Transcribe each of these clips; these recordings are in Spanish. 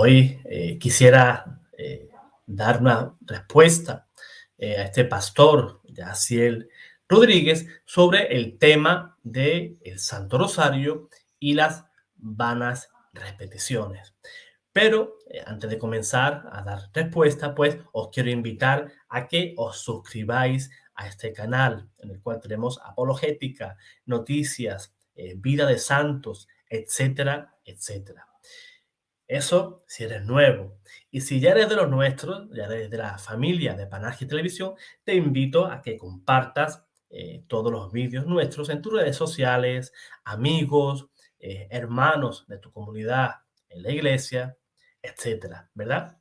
Hoy quisiera dar una respuesta a este pastor, Yaciel Rodríguez, sobre el tema del Santo Rosario y las vanas repeticiones. Pero antes de comenzar a dar respuesta, pues os quiero invitar a que os suscribáis a este canal, en el cual tenemos apologética, noticias, vida de santos, etcétera, etcétera. Eso si eres nuevo. Y si ya eres de los nuestros, ya eres de la familia de Panagia Televisión, te invito a que compartas todos los vídeos nuestros en tus redes sociales, amigos, hermanos de tu comunidad en la iglesia, etcétera, ¿verdad?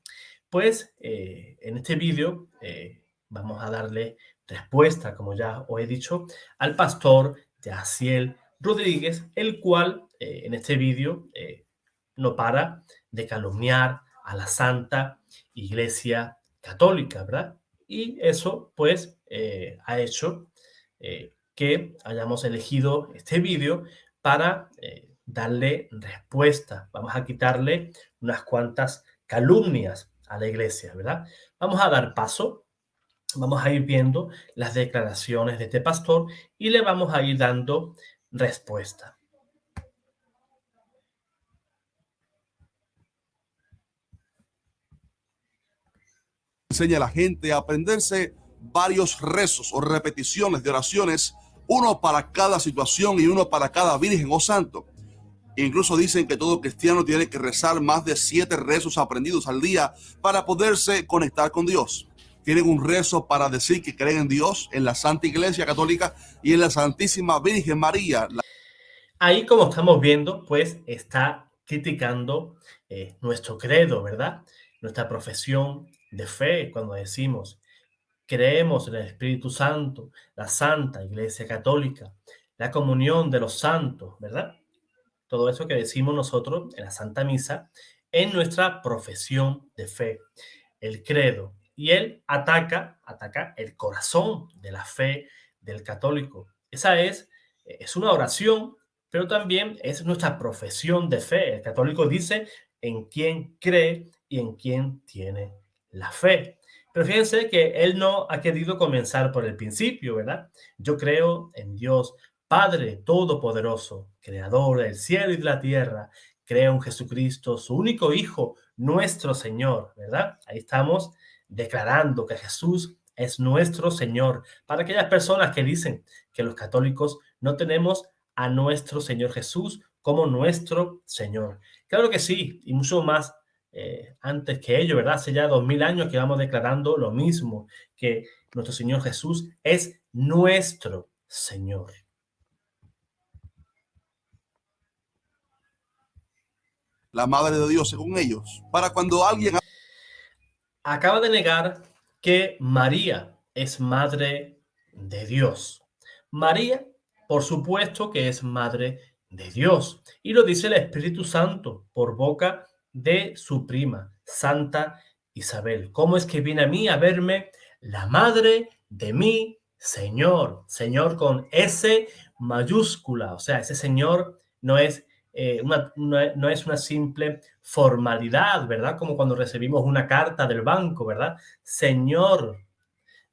Pues en este vídeo vamos a darle respuesta, como ya os he dicho, al pastor Yaciel Rodríguez, el cual en este vídeo no para de calumniar a la Santa Iglesia Católica, ¿verdad? Y eso, pues, ha hecho que hayamos elegido este vídeo para darle respuesta. Vamos a quitarle unas cuantas calumnias a la iglesia, ¿verdad? Vamos a dar paso, vamos a ir viendo las declaraciones de este pastor y le vamos a ir dando respuesta. Enseña a la gente a aprenderse varios rezos o repeticiones de oraciones, uno para cada situación y uno para cada virgen o santo. Incluso dicen que todo cristiano tiene que rezar más de 7 rezos aprendidos al día para poderse conectar con Dios. Tienen un rezo para decir que creen en Dios, en la Santa Iglesia Católica y en la Santísima Virgen María. Ahí, como estamos viendo, pues está criticando nuestro credo, ¿verdad? Nuestra profesión de fe cuando decimos creemos en el Espíritu Santo, la Santa Iglesia Católica, la comunión de los santos, ¿verdad? Todo eso que decimos nosotros en la Santa Misa, en nuestra profesión de fe, el credo. Y él ataca el corazón de la fe del católico. Esa es una oración, pero también es nuestra profesión de fe. El católico dice en quién cree y en quién tiene la fe. Pero fíjense que él no ha querido comenzar por el principio, ¿verdad? Yo creo en Dios Padre Todopoderoso, Creador del cielo y de la tierra. Creo en Jesucristo, su único Hijo, nuestro Señor, ¿verdad? Ahí estamos declarando que Jesús es nuestro Señor. Para aquellas personas que dicen que los católicos no tenemos a nuestro Señor Jesús como nuestro Señor. Claro que sí, y mucho más antes que ello, ¿verdad? Hace ya 2000 años que vamos declarando lo mismo, que nuestro Señor Jesús es nuestro Señor. La Madre de Dios, según ellos. Para cuando alguien acaba de negar que María es madre de Dios. María, por supuesto que es madre de Dios. Y lo dice el Espíritu Santo por boca de su prima, Santa Isabel. ¿Cómo es que viene a mí a verme la madre de mi Señor? Señor con S mayúscula. O sea, ese Señor no es no es una simple formalidad, ¿verdad? Como cuando recibimos una carta del banco, ¿verdad? Señor,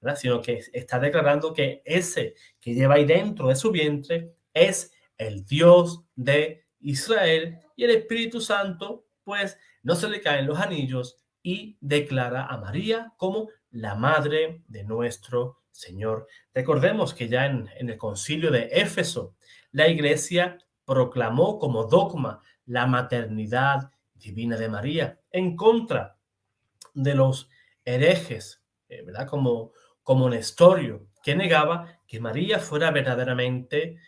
¿verdad? Sino que está declarando que ese que lleva ahí dentro de su vientre es el Dios de Israel y el Espíritu Santo, pues no se le caen los anillos y declara a María como la madre de nuestro Señor. Recordemos que ya en el concilio de Éfeso, la iglesia proclamó como dogma la maternidad divina de María en contra de los herejes, ¿verdad? Como Nestorio, que negaba que María fuera verdaderamente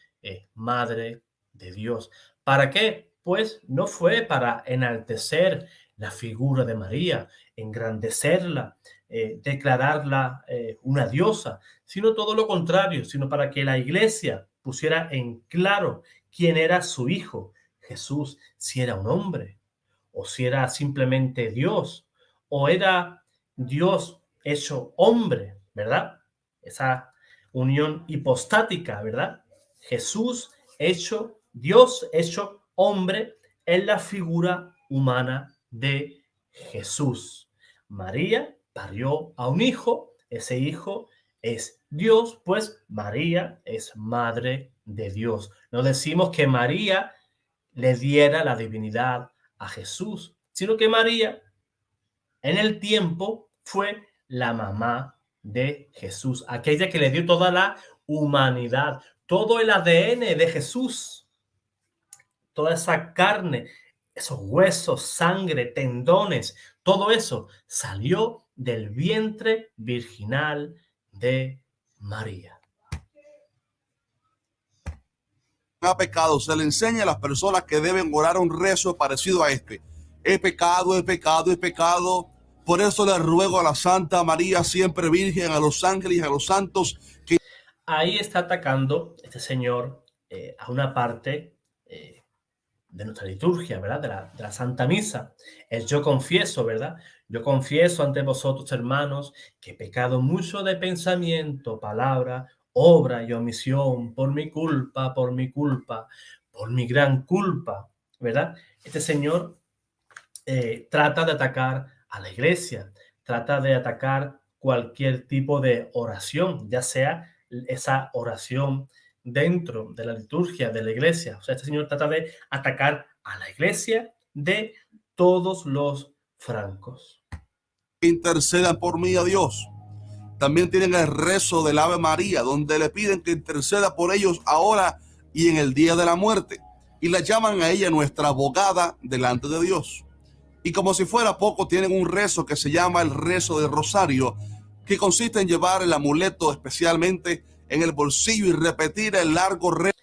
madre de Dios. ¿Para qué? Pues no fue para enaltecer la figura de María, engrandecerla, declararla una diosa, sino todo lo contrario, sino para que la iglesia pusiera en claro quién era su hijo, Jesús, si era un hombre o si era simplemente Dios o era Dios hecho hombre, ¿verdad? Esa unión hipostática, ¿verdad? Jesús hecho Dios hecho hombre en la figura humana de Jesús. María parió a un hijo, ese hijo es Dios, pues María es madre de Dios. No decimos que María le diera la divinidad a Jesús, sino que María en el tiempo fue la mamá de Jesús, aquella que le dio toda la humanidad, todo el ADN de Jesús, toda esa carne, esos huesos, sangre, tendones, todo eso salió del vientre virginal de María. Ha pecado, se le enseña a las personas que deben orar un rezo parecido a este. He pecado, he pecado, he pecado. Por eso le ruego a la Santa María, siempre Virgen, a los ángeles y a los santos. Ahí está atacando este señor a una parte de nuestra liturgia, ¿verdad? De la Santa Misa. El yo confieso, ¿verdad? Yo confieso ante vosotros, hermanos, que he pecado mucho de pensamiento, palabra, obra y omisión, por mi culpa, por mi culpa, por mi gran culpa, ¿verdad? Este señor trata de atacar a la iglesia, trata de atacar cualquier tipo de oración, ya sea esa oración dentro de la liturgia de la iglesia. O sea, este señor trata de atacar a la iglesia de todos los francos. Intercedan por mí a Dios. También tienen el rezo del Ave María, donde le piden que interceda por ellos ahora y en el día de la muerte. Y la llaman a ella nuestra abogada delante de Dios. Y como si fuera poco, tienen un rezo que se llama el rezo del rosario, que consiste en llevar el amuleto especialmente en el bolsillo y repetir el largo rezo.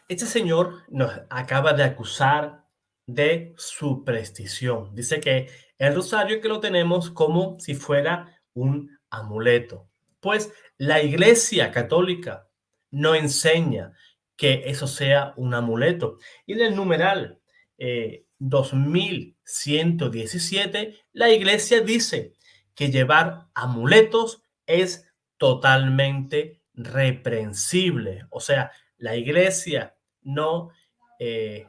Este señor nos acaba de acusar de superstición. Dice que el rosario que lo tenemos como si fuera un amuleto. Pues la Iglesia Católica no enseña que eso sea un amuleto. Y en el numeral 2117, la Iglesia dice que llevar amuletos es totalmente reprensible. O sea, la Iglesia no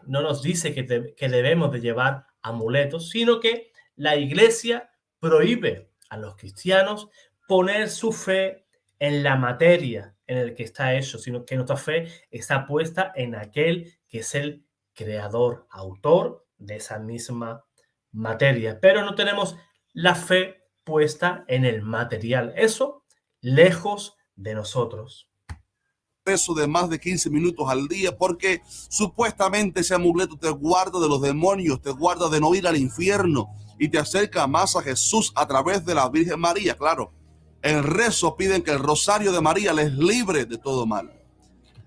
nos dice que debemos de llevar amuletos, sino que la iglesia prohíbe a los cristianos poner su fe en la materia en el que está hecho, sino que nuestra fe está puesta en aquel que es el creador, autor de esa misma materia. Pero no tenemos la fe puesta en el material. Eso lejos de nosotros. Rezo de más de 15 minutos al día, porque supuestamente ese amuleto te guarda de los demonios, te guarda de no ir al infierno y te acerca más a Jesús a través de la Virgen María. Claro, en el rezo piden que el rosario de María les libre de todo mal.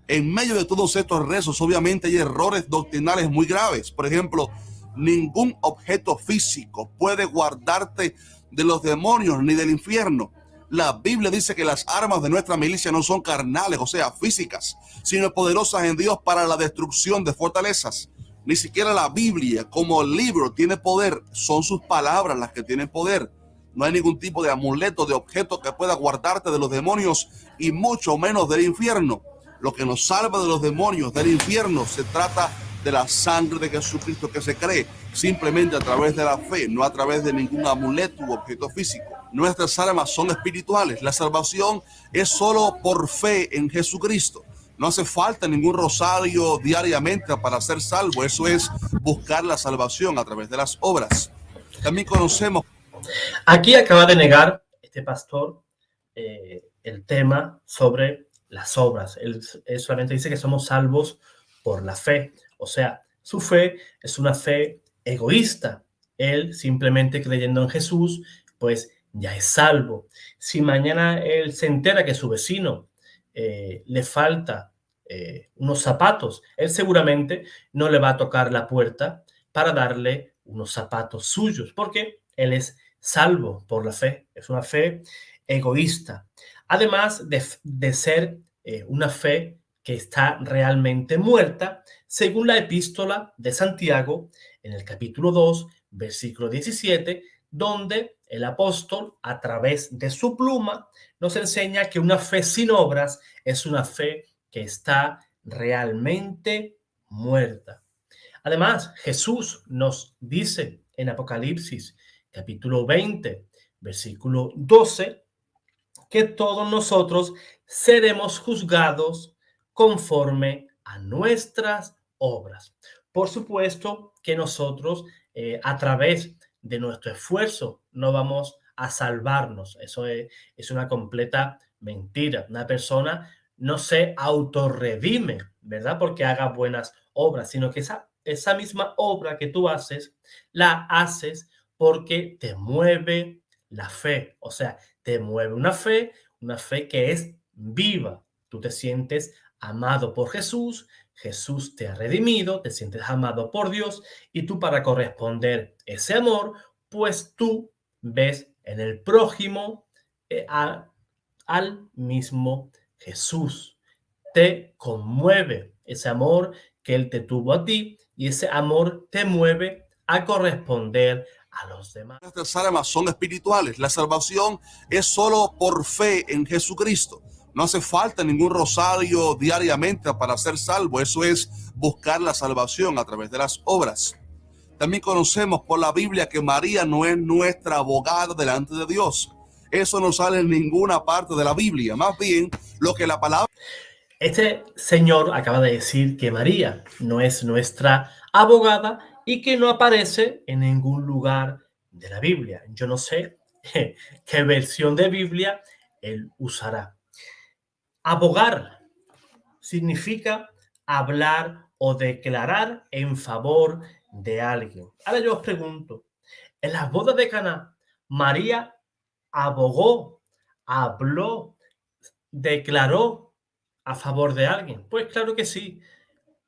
En medio de todos estos rezos, obviamente hay errores doctrinales muy graves. Por ejemplo, ningún objeto físico puede guardarte de los demonios ni del infierno. La Biblia dice que las armas de nuestra milicia no son carnales, o sea, físicas, sino poderosas en Dios para la destrucción de fortalezas. Ni siquiera la Biblia como libro tiene poder, son sus palabras las que tienen poder. No hay ningún tipo de amuleto, de objeto que pueda guardarte de los demonios y mucho menos del infierno. Lo que nos salva de los demonios, del infierno, se trata de la sangre de Jesucristo, que se cree simplemente a través de la fe, no a través de ningún amuleto u objeto físico. Nuestras armas son espirituales. La salvación es solo por fe en Jesucristo. No hace falta ningún rosario diariamente para ser salvo. Eso es buscar la salvación a través de las obras. También conocemos. Aquí acaba de negar este pastor el tema sobre las obras. Él solamente dice que somos salvos por la fe. O sea, su fe es una fe egoísta. Él simplemente creyendo en Jesús, pues ya es salvo. Si mañana él se entera que su vecino le falta unos zapatos, él seguramente no le va a tocar la puerta para darle unos zapatos suyos, porque él es salvo por la fe. Es una fe egoísta. Además de ser una fe que está realmente muerta, según la epístola de Santiago, en el capítulo 2, versículo 17, donde el apóstol, a través de su pluma, nos enseña que una fe sin obras es una fe que está realmente muerta. Además, Jesús nos dice en Apocalipsis, capítulo 20, versículo 12, que todos nosotros seremos juzgados conforme a nuestras obras. Por supuesto que nosotros, a través de nuestro esfuerzo, no vamos a salvarnos. Eso es una completa mentira. Una persona no se autorredime, ¿verdad? Porque haga buenas obras, sino que esa misma obra que tú haces, la haces porque te mueve la fe. O sea, te mueve una fe que es viva. Tú te sientes amado por Jesús, Jesús te ha redimido, te sientes amado por Dios y tú para corresponder ese amor, pues tú ves en el prójimo al mismo Jesús. Te conmueve ese amor que Él te tuvo a ti y ese amor te mueve a corresponder a los demás. Las tres armas son espirituales. La salvación es solo por fe en Jesucristo. No hace falta ningún rosario diariamente para ser salvo. Eso es buscar la salvación a través de las obras. También conocemos por la Biblia que María no es nuestra abogada delante de Dios. Eso no sale en ninguna parte de la Biblia. Más bien, lo que la palabra... Este señor acaba de decir que María no es nuestra abogada y que no aparece en ningún lugar de la Biblia. Yo no sé qué versión de Biblia él usará. Abogar significa hablar o declarar en favor de alguien. Ahora yo os pregunto, en las bodas de Caná, María abogó, habló, declaró a favor de alguien. Pues claro que sí.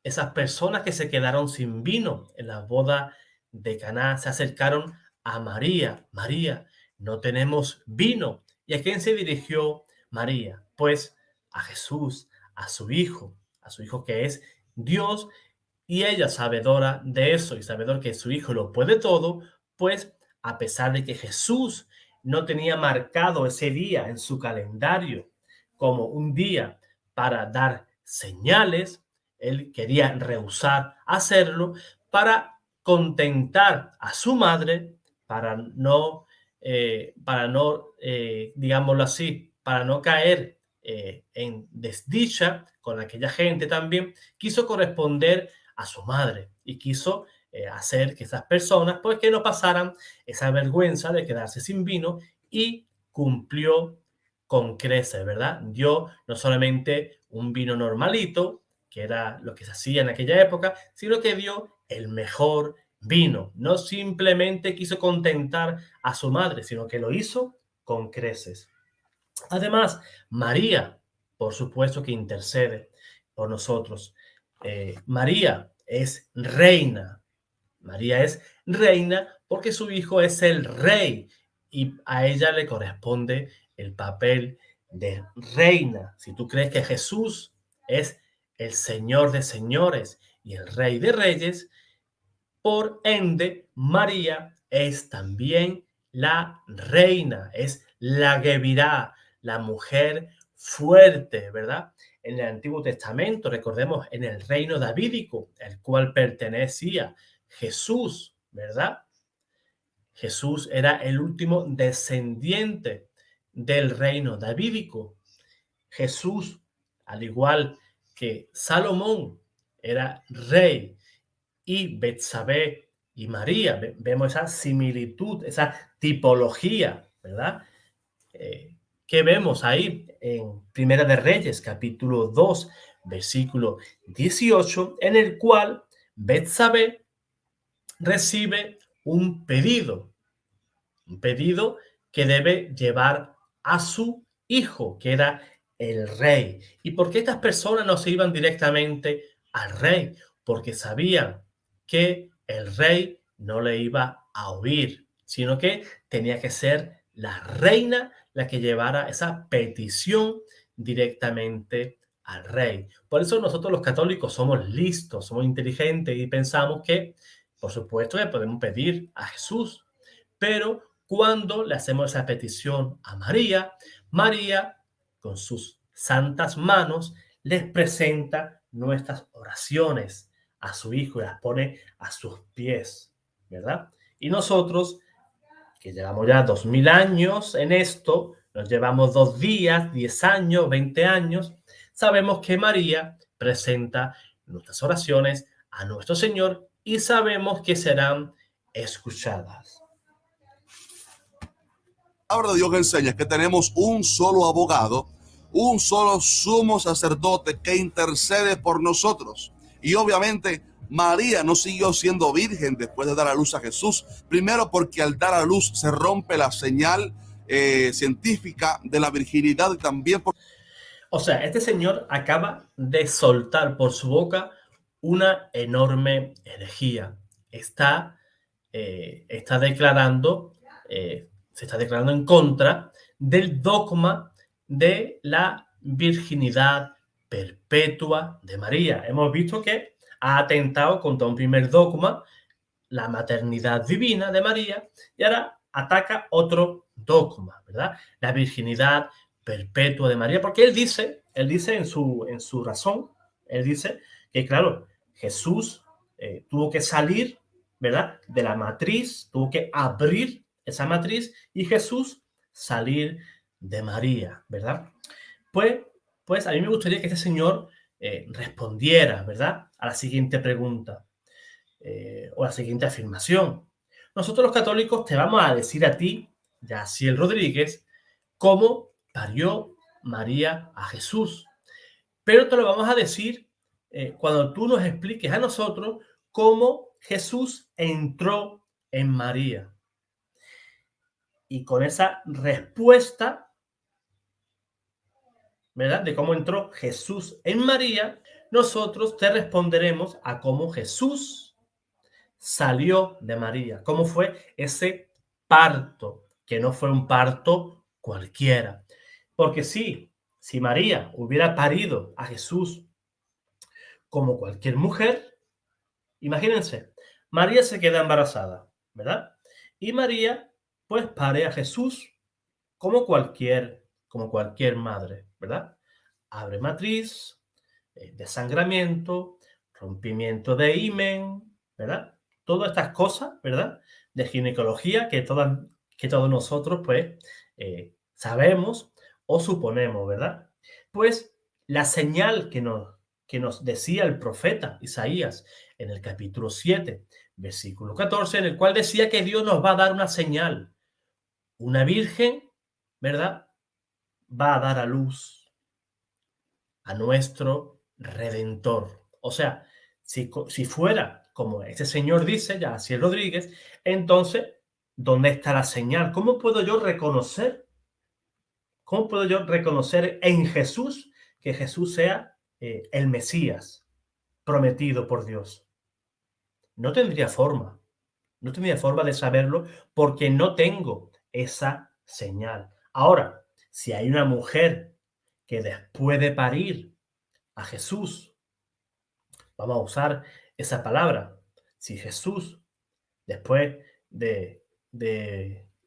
Esas personas que se quedaron sin vino en la boda de Caná se acercaron a María. María, no tenemos vino. ¿Y a quién se dirigió María? Pues a Jesús, a su hijo que es Dios, y ella, sabedora de eso y sabedor que su hijo lo puede todo, pues a pesar de que Jesús no tenía marcado ese día en su calendario como un día para dar señales, él quería rehusar hacerlo para contentar a su madre, digámoslo así, para no caer en desdicha con aquella gente también, quiso corresponder a su madre y quiso hacer que esas personas pues que no pasaran esa vergüenza de quedarse sin vino y cumplió con creces, ¿verdad? Dio no solamente un vino normalito, que era lo que se hacía en aquella época, sino que dio el mejor vino. No simplemente quiso contentar a su madre, sino que lo hizo con creces. Además, María, por supuesto que intercede por nosotros. María es reina. María es reina porque su hijo es el rey y a ella le corresponde el papel de reina. Si tú crees que Jesús es el Señor de señores y el Rey de reyes, por ende, María es también la reina, es la Gebirá, la mujer fuerte, ¿verdad? En el Antiguo Testamento, recordemos, en el reino davídico, el cual pertenecía Jesús, ¿verdad? Jesús era el último descendiente del reino davídico. Jesús, al igual que Salomón, era rey y Betsabé y María. Vemos esa similitud, esa tipología, ¿verdad? Que vemos ahí en Primera de Reyes, capítulo 2, versículo 18, en el cual Betsabé recibe un pedido que debe llevar a su hijo, que era el rey. ¿Y por qué estas personas no se iban directamente al rey? Porque sabían que el rey no le iba a oír, sino que tenía que ser la reina la que llevara esa petición directamente al rey. Por eso nosotros los católicos somos listos, somos inteligentes y pensamos que, por supuesto, le podemos pedir a Jesús, pero cuando le hacemos esa petición a María, María, con sus santas manos, les presenta nuestras oraciones a su hijo y las pone a sus pies, ¿verdad? Y nosotros, que llevamos ya 2000 años en esto, nos llevamos 2 días, 10 años, 20 años, sabemos que María presenta nuestras oraciones a nuestro Señor y sabemos que serán escuchadas. La palabra de Dios enseña que tenemos un solo abogado, un solo sumo sacerdote que intercede por nosotros. Y obviamente María no siguió siendo virgen después de dar a luz a Jesús. Primero porque al dar a luz se rompe la señal científica de la virginidad y también por... O sea, este señor acaba de soltar por su boca una enorme herejía. Está declarando, se está declarando en contra del dogma de la virginidad perpetua de María. Hemos visto que ha atentado contra un primer dogma, la maternidad divina de María, y ahora ataca otro dogma, ¿verdad? La virginidad perpetua de María, porque él dice en su razón, él dice que, claro, Jesús tuvo que salir, ¿verdad? De la matriz, tuvo que abrir esa matriz y Jesús salir de María, ¿verdad? Pues, pues a mí me gustaría que este señor respondiera, ¿verdad? A la siguiente pregunta o la siguiente afirmación. Nosotros los católicos te vamos a decir a ti, Yaciel Rodríguez, cómo parió María a Jesús. Pero te lo vamos a decir cuando tú nos expliques a nosotros cómo Jesús entró en María. Y con esa respuesta, ¿verdad? De cómo entró Jesús en María, nosotros te responderemos a cómo Jesús salió de María, cómo fue ese parto, que no fue un parto cualquiera. Porque sí, si María hubiera parido a Jesús como cualquier mujer, imagínense, María se queda embarazada, ¿verdad? Y María, pues, pare a Jesús como cualquier madre, ¿verdad? Abre matriz, desangramiento, rompimiento de himen, ¿verdad? Todas estas cosas, ¿verdad? De ginecología que todos nosotros, pues, sabemos o suponemos, ¿verdad? Pues la señal que nos decía el profeta Isaías en el capítulo 7, versículo 14, en el cual decía que Dios nos va a dar una señal. Una virgen, ¿verdad? Va a dar a luz a nuestro Redentor. O sea, si fuera como este señor dice, Yaciel Rodríguez, entonces, ¿dónde está la señal? ¿Cómo puedo yo reconocer? ¿Cómo puedo yo reconocer en Jesús que Jesús sea el Mesías prometido por Dios? No tendría forma. No tendría forma de saberlo porque no tengo esa señal. Ahora, si hay una mujer que después de parir a Jesús, vamos a usar esa palabra, si Jesús, después de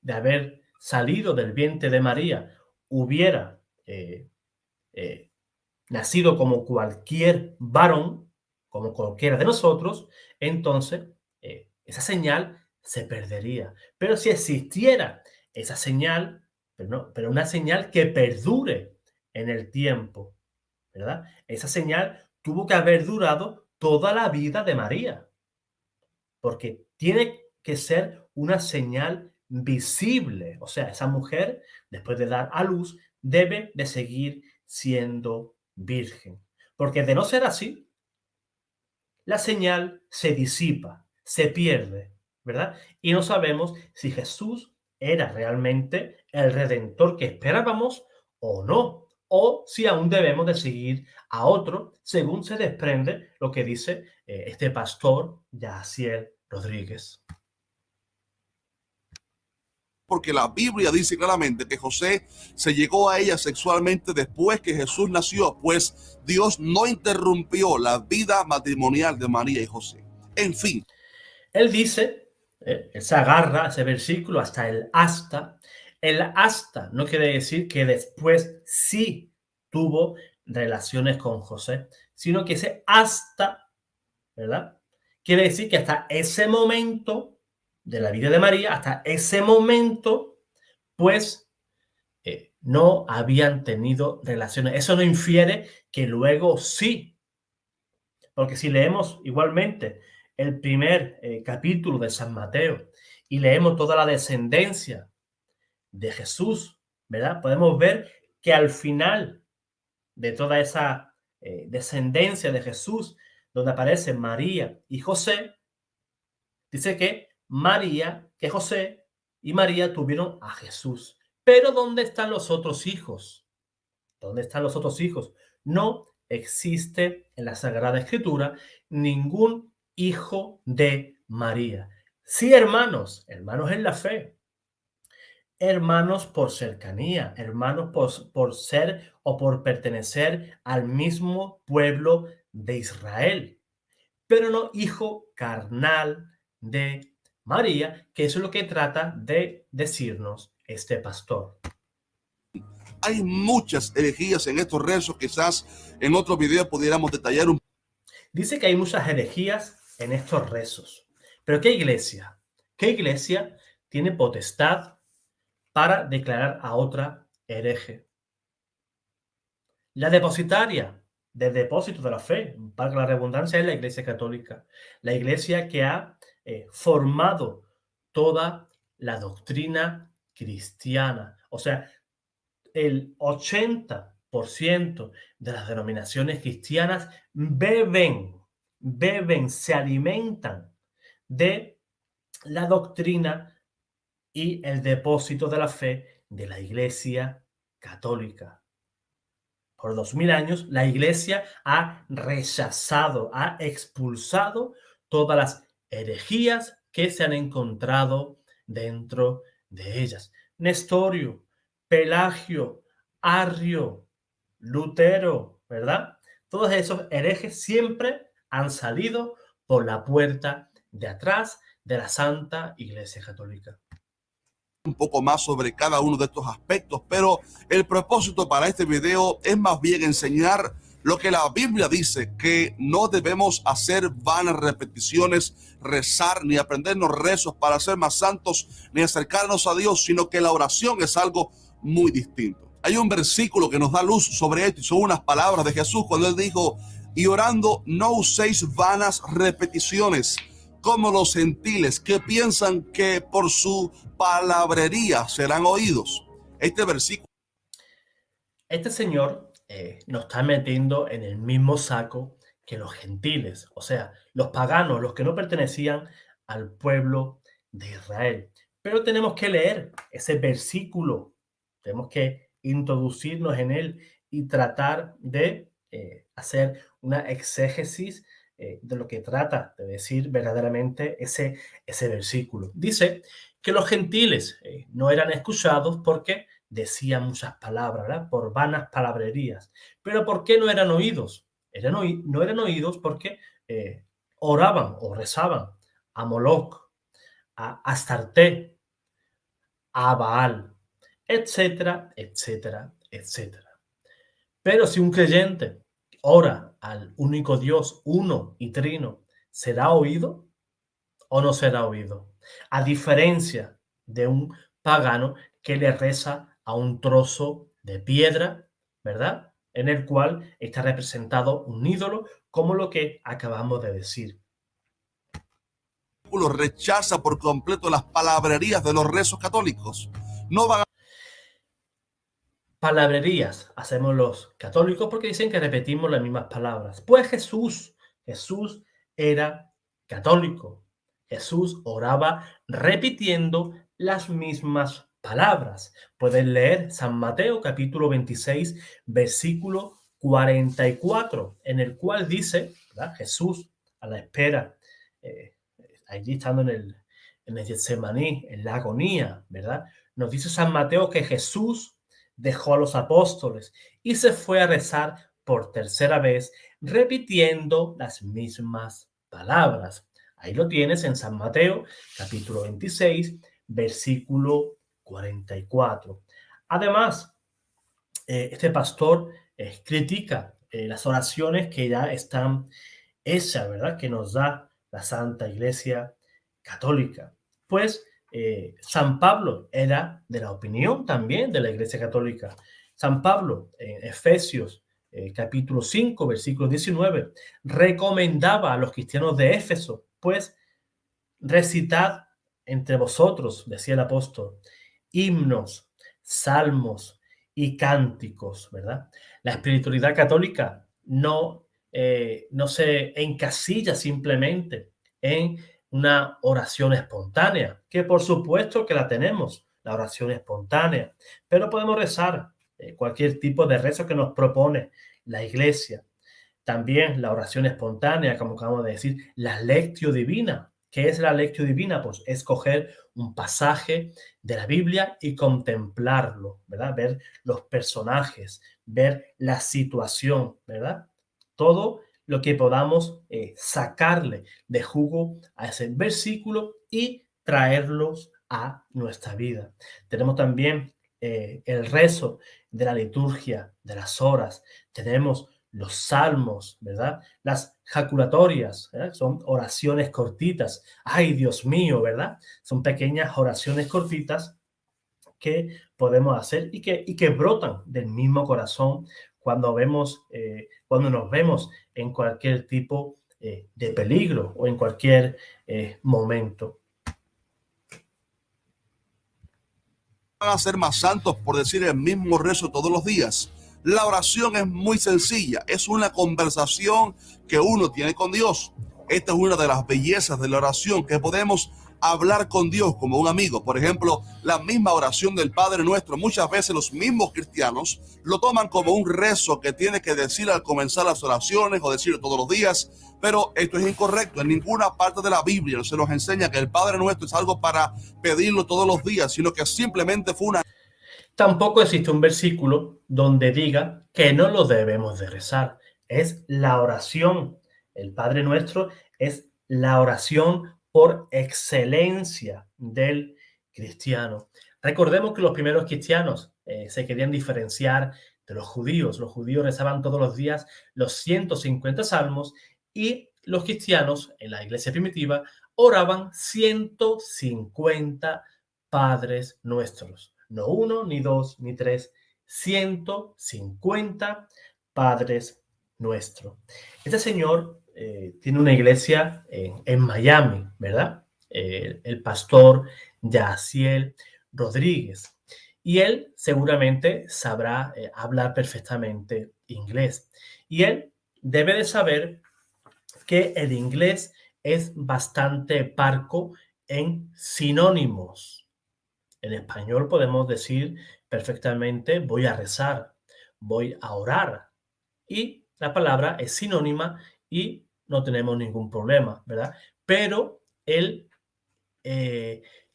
haber salido del vientre de María, hubiera eh, nacido como cualquier varón, como cualquiera de nosotros, entonces esa señal se perdería. Pero si existiera esa señal, pero una señal que perdure en el tiempo, ¿verdad? Esa señal tuvo que haber durado toda la vida de María, porque tiene que ser una señal visible. O sea, esa mujer, después de dar a luz, debe de seguir siendo virgen. Porque de no ser así, la señal se disipa, se pierde, ¿verdad? Y no sabemos si Jesús era realmente el redentor que esperábamos o no, o si aún debemos de seguir a otro, según se desprende lo que dice este pastor Yaciel Rodríguez. Porque la Biblia dice claramente que José se llegó a ella sexualmente después que Jesús nació, pues Dios no interrumpió la vida matrimonial de María y José. En fin. Él dice, él se agarra a ese versículo hasta el hasta. El hasta no quiere decir que después sí tuvo relaciones con José, sino que ese hasta, ¿verdad? Quiere decir que hasta ese momento de la vida de María, hasta ese momento, pues no habían tenido relaciones. Eso no infiere que luego sí, porque si leemos igualmente el primer capítulo de San Mateo y leemos toda la descendencia de Jesús, ¿verdad? Podemos ver que al final de toda esa descendencia de Jesús, donde aparecen María y José, dice que José y María tuvieron a Jesús. Pero ¿dónde están los otros hijos? ¿Dónde están los otros hijos? No existe en la Sagrada Escritura ningún hijo de María. Sí, hermanos, hermanos en la fe, hermanos por cercanía, hermanos por ser o por pertenecer al mismo pueblo de Israel, pero no hijo carnal de María, que eso es lo que trata de decirnos este pastor. Hay muchas herejías en estos rezos, quizás en otro video pudiéramos detallar un Dice que hay muchas herejías en estos rezos, pero ¿qué iglesia? ¿Qué iglesia tiene potestad para declarar a otra hereje? La depositaria del depósito de la fe, para la redundancia, es la Iglesia Católica, la iglesia que ha formado toda la doctrina cristiana. O sea, el 80% de las denominaciones cristianas se alimentan de la doctrina y el depósito de la fe de la Iglesia Católica. Por 2000 años, la Iglesia ha rechazado, ha expulsado todas las herejías que se han encontrado dentro de ellas. Nestorio, Pelagio, Arrio, Lutero, ¿verdad? Todos esos herejes siempre han salido por la puerta de atrás de la Santa Iglesia Católica. poco más sobre cada uno de estos aspectos, pero el propósito para este video es más bien enseñar lo que la Biblia dice, que no debemos hacer vanas repeticiones, rezar, ni aprendernos rezos para ser más santos, ni acercarnos a Dios, sino que la oración es algo muy distinto. Hay un versículo que nos da luz sobre esto y son unas palabras de Jesús cuando él dijo: y orando no uséis vanas repeticiones, como los gentiles que piensan que por su palabrería serán oídos. Este versículo. Este señor nos está metiendo en el mismo saco que los gentiles, o sea, los paganos, los que no pertenecían al pueblo de Israel. Pero tenemos que leer ese versículo, tenemos que introducirnos en él y tratar de hacer una exégesis de lo que trata de decir verdaderamente ese versículo. Dice que los gentiles no eran escuchados porque decían muchas palabras, ¿verdad? Por vanas palabrerías. Pero ¿por qué no eran oídos? No eran oídos porque oraban o rezaban a Moloch, a Astarte, a Baal, etcétera, etcétera, etcétera. Pero si un creyente ora al único Dios, uno y trino, ¿será oído o no será oído? A diferencia de un pagano que le reza a un trozo de piedra, ¿verdad? En el cual está representado un ídolo, como lo que acabamos de decir. Rechaza por completo las palabrerías de los rezos católicos. No van a... Palabrerías hacemos los católicos porque dicen que repetimos las mismas palabras. Pues Jesús era católico. Jesús oraba repitiendo las mismas palabras. Pueden leer San Mateo capítulo 26, versículo 44, en el cual dice, ¿verdad? Jesús a la espera, allí estando en el Getsemaní, en la agonía, ¿verdad? Nos dice San Mateo que Jesús dejó a los apóstoles y se fue a rezar por tercera vez, repitiendo las mismas palabras. Ahí lo tienes en San Mateo, capítulo 26, versículo 44. Además, este pastor critica las oraciones que ya están hechas, ¿verdad? Que nos da la Santa Iglesia Católica. Pues San Pablo era de la opinión también de la Iglesia Católica. San Pablo, en Efesios capítulo 5, versículo 19, recomendaba a los cristianos de Éfeso, pues recitad entre vosotros, decía el apóstol, himnos, salmos y cánticos, ¿verdad? La espiritualidad católica no se encasilla simplemente en una oración espontánea, que por supuesto que la tenemos, la oración espontánea, pero podemos rezar cualquier tipo de rezo que nos propone la Iglesia. También la oración espontánea, como acabamos de decir, la lectio divina. ¿Qué es la lectio divina? Pues es coger un pasaje de la Biblia y contemplarlo, ¿verdad? Ver los personajes, ver la situación, ¿verdad? Todo lo que podamos sacarle de jugo a ese versículo y traerlos a nuestra vida. Tenemos también el rezo de la liturgia, de las horas. Tenemos los salmos, ¿verdad? Las jaculatorias, ¿verdad? Son oraciones cortitas. Ay, Dios mío, ¿verdad? Son pequeñas oraciones cortitas que podemos hacer y que brotan del mismo corazón cuando nos vemos en cualquier tipo de peligro o en cualquier momento. Van a ser más santos por decir el mismo rezo todos los días. La oración es muy sencilla, es una conversación que uno tiene con Dios. Esta es una de las bellezas de la oración, que podemos hablar con Dios como un amigo. Por ejemplo, la misma oración del Padre Nuestro, muchas veces los mismos cristianos lo toman como un rezo que tiene que decir al comenzar las oraciones o decirlo todos los días, pero esto es incorrecto. En ninguna parte de la Biblia se nos enseña que el Padre Nuestro es algo para pedirlo todos los días, sino que simplemente fue una... Tampoco existe un versículo donde diga que no lo debemos de rezar. Es la oración. El Padre Nuestro es la oración por excelencia del cristiano. Recordemos que los primeros cristianos se querían diferenciar de los judíos. Los judíos rezaban todos los días los 150 salmos y los cristianos en la iglesia primitiva oraban 150 Padres Nuestros. No uno, ni dos, ni tres, 150 Padres Nuestros. Este señor tiene una iglesia en Miami, ¿verdad? El pastor Yaciel Rodríguez. Y él seguramente sabrá hablar perfectamente inglés. Y él debe de saber que el inglés es bastante parco en sinónimos. En español podemos decir perfectamente voy a rezar, voy a orar. Y la palabra es sinónima y no tenemos ningún problema, ¿verdad? Pero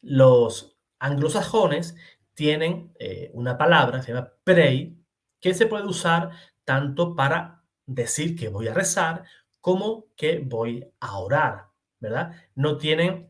los anglosajones tienen una palabra, se llama pray, que se puede usar tanto para decir que voy a rezar como que voy a orar, ¿verdad? No tienen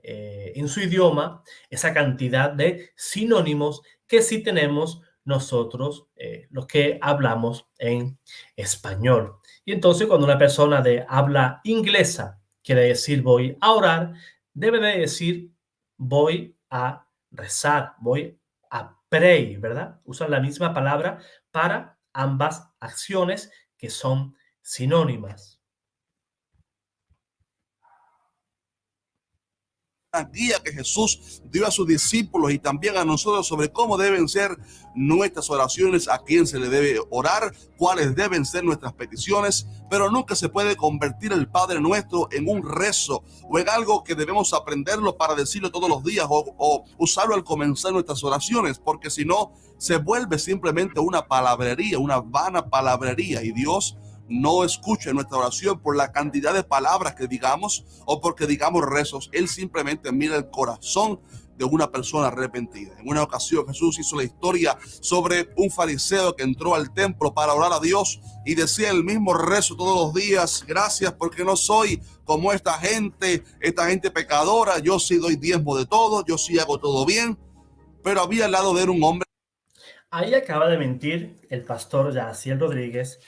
en su idioma esa cantidad de sinónimos que sí tenemos nosotros, los que hablamos en español. Y entonces cuando una persona de habla inglesa quiere decir voy a orar, debe de decir voy a rezar, voy a pray, ¿verdad? Usan la misma palabra para ambas acciones que son sinónimas. Guía que Jesús dio a sus discípulos y también a nosotros sobre cómo deben ser nuestras oraciones, a quién se le debe orar, cuáles deben ser nuestras peticiones, pero nunca se puede convertir el Padre Nuestro en un rezo o en algo que debemos aprenderlo para decirlo todos los días o usarlo al comenzar nuestras oraciones, porque si no se vuelve simplemente una palabrería, una vana palabrería, y Dios no escuche nuestra oración por la cantidad de palabras que digamos o porque digamos rezos. Él simplemente mira el corazón de una persona arrepentida. En una ocasión Jesús hizo la historia sobre un fariseo que entró al templo para orar a Dios y decía el mismo rezo todos los días: gracias porque no soy como esta gente pecadora, yo sí doy diezmo de todo, yo sí hago todo bien. Pero había al lado de él un hombre. Ahí acaba de mentir el pastor Yaciel Rodríguez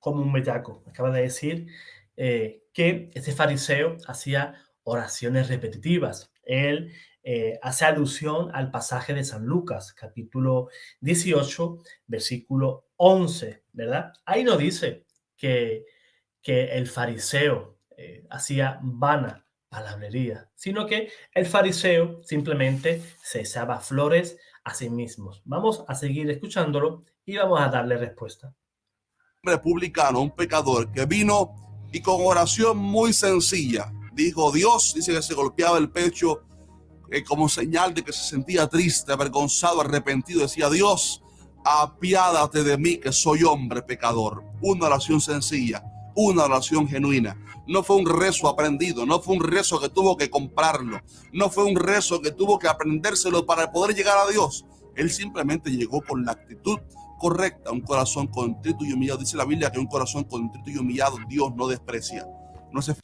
como un bellaco. Acaba de decir que ese fariseo hacía oraciones repetitivas. Él hace alusión al pasaje de San Lucas, capítulo 18, versículo 11, ¿verdad? Ahí no dice que, que el fariseo hacía vana palabrería, sino que el fariseo simplemente se echaba flores a sí mismos. Vamos a seguir escuchándolo y vamos a darle respuesta. Republicano, un pecador que vino y con oración muy sencilla dijo: Dios, dice que se golpeaba el pecho como señal de que se sentía triste, avergonzado, arrepentido. Decía: Dios, apiádate de mí, que soy hombre pecador. Una oración sencilla, una oración genuina. No fue un rezo aprendido, no fue un rezo que tuvo que comprarlo, no fue un rezo que tuvo que aprendérselo para poder llegar a Dios. Él simplemente llegó con la actitud correcta, un corazón contrito y humillado. Dice la Biblia que un corazón contrito y humillado Dios no desprecia. No se...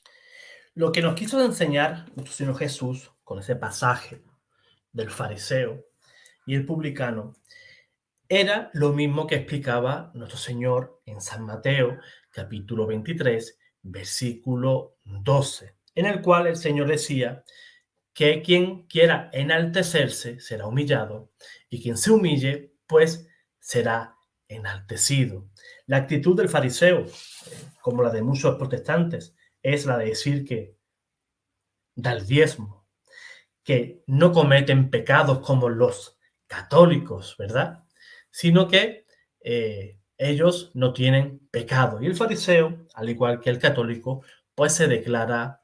Lo que nos quiso enseñar nuestro Señor Jesús con ese pasaje del fariseo y el publicano era lo mismo que explicaba nuestro Señor en San Mateo, capítulo 23, versículo 12, en el cual el Señor decía que quien quiera enaltecerse será humillado y quien se humille, pues será enaltecido. La actitud del fariseo, como la de muchos protestantes, es la de decir que da el diezmo, que no cometen pecados como los católicos, ¿verdad? Sino que ellos no tienen pecado. Y el fariseo, al igual que el católico, pues se declara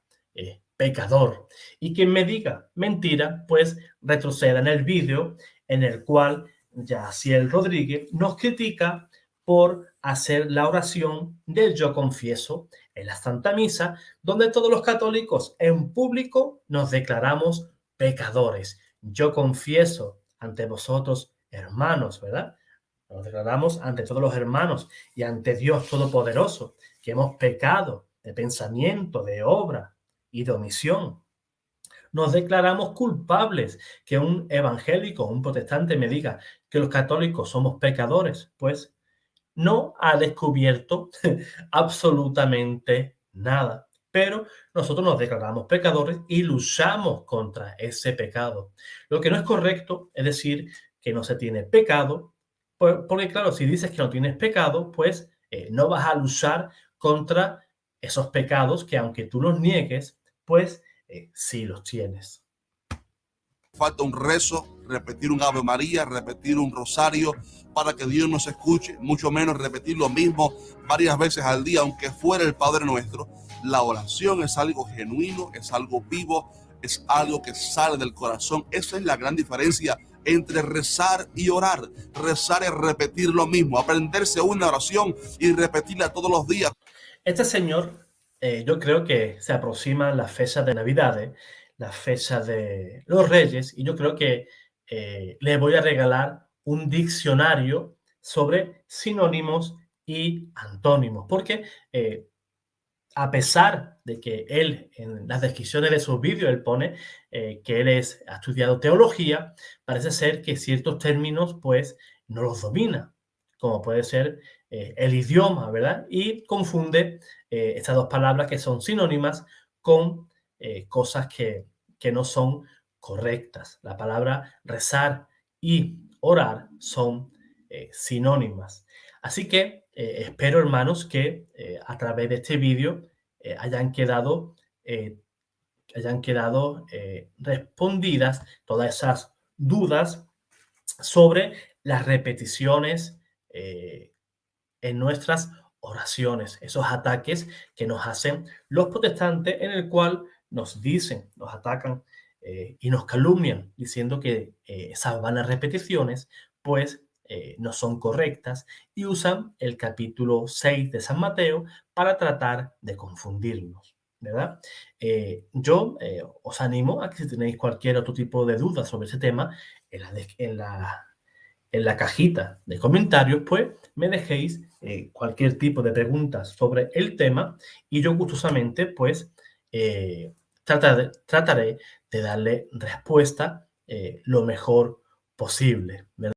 pecador. Y quien me diga mentira, pues retroceda en el vídeo en el cual Yaciel Rodríguez nos critica por hacer la oración del yo confieso en la Santa Misa, donde todos los católicos en público nos declaramos pecadores. Yo confieso ante vosotros, hermanos, ¿verdad? Nos declaramos ante todos los hermanos y ante Dios Todopoderoso que hemos pecado de pensamiento, de obra y de omisión. Nos declaramos culpables. Que un evangélico, un protestante me diga que los católicos somos pecadores, pues no ha descubierto absolutamente nada. Pero nosotros nos declaramos pecadores y luchamos contra ese pecado. Lo que no es correcto es decir que no se tiene pecado, porque claro, si dices que no tienes pecado, pues no vas a luchar contra esos pecados que aunque tú los niegues, pues sí los tienes. Falta un rezo, repetir un Ave María, repetir un rosario para que Dios nos escuche, mucho menos repetir lo mismo varias veces al día, aunque fuera el Padre Nuestro. La oración es algo genuino, es algo vivo, es algo que sale del corazón. Esa es la gran diferencia entre rezar y orar. Rezar es repetir lo mismo, aprenderse una oración y repetirla todos los días. Este señor, yo creo que se aproximan las fechas de Navidades, las fechas de los Reyes, y yo creo que le voy a regalar un diccionario sobre sinónimos y antónimos, porque a pesar de que él en las descripciones de sus vídeos él pone que él ha estudiado teología, parece ser que ciertos términos pues no los domina, como puede ser el idioma, ¿verdad? Y confunde estas dos palabras que son sinónimas con cosas que no son correctas. La palabra rezar y orar son sinónimas. Así que espero, hermanos, que a través de este vídeo hayan quedado respondidas todas esas dudas sobre las repeticiones en nuestras oraciones, esos ataques que nos hacen los protestantes, en el cual nos dicen, nos atacan y nos calumnian, diciendo que esas vanas repeticiones, pues, no son correctas y usan el capítulo 6 de San Mateo para tratar de confundirnos, ¿verdad? Yo os animo a que si tenéis cualquier otro tipo de duda sobre ese tema, en la cajita de comentarios, pues me dejéis cualquier tipo de preguntas sobre el tema y yo gustosamente, pues, trataré de darle respuesta lo mejor posible, ¿verdad?